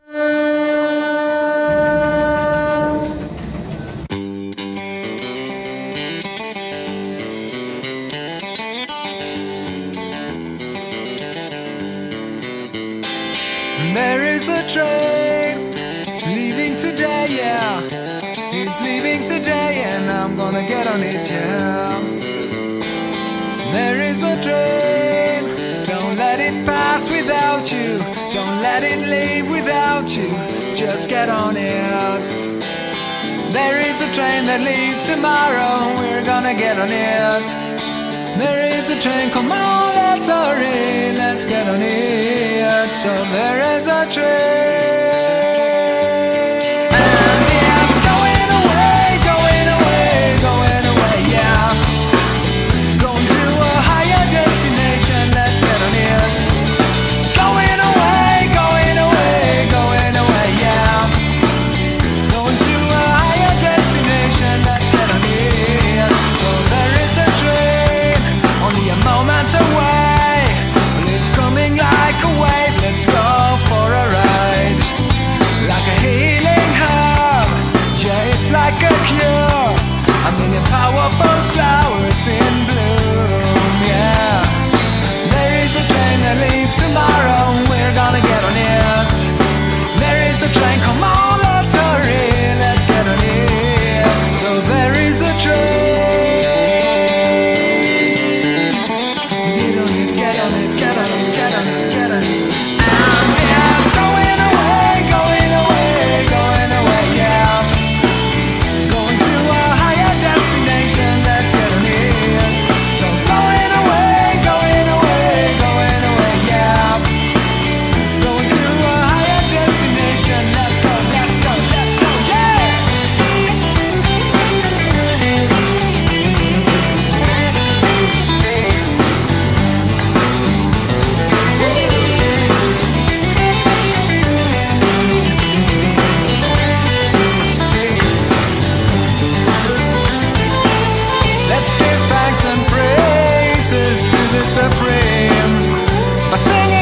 There is a train, it's leaving today, yeah. It's leaving today and I'm gonna get on it, yeah. There is a train, don't let it pass without you. Don't let it leave without you, just get on it. There is a train that leaves tomorrow, we're gonna get on it. There is a train, come on, let's hurry, let's get on it. So there is a train, and it's going away, going away, going away, yeah. Going to a higher destination, let's get on it. Going away, going away, going away, yeah. Going to a higher destination, let's get on it. So there is a train, only a moment away, but it's coming like a wave. Let's go for a ride, like a healing herb, yeah, it's like a cure. A million powerful flowers in bloom, yeah. There is a train that leaves tomorrow, we're gonna get on it. There is a train, come on, let's hurry, let's get on it. So there is a train. Get on it, get on it, get on it, get on it. And it's going away, going away, going away, yeah. Going to a higher destination, let's get on it. So going away, going away, going away, yeah. Going to a higher destination, let's go, let's go, let's go, yeah. Let's give thanks and praises to the Supreme by singing.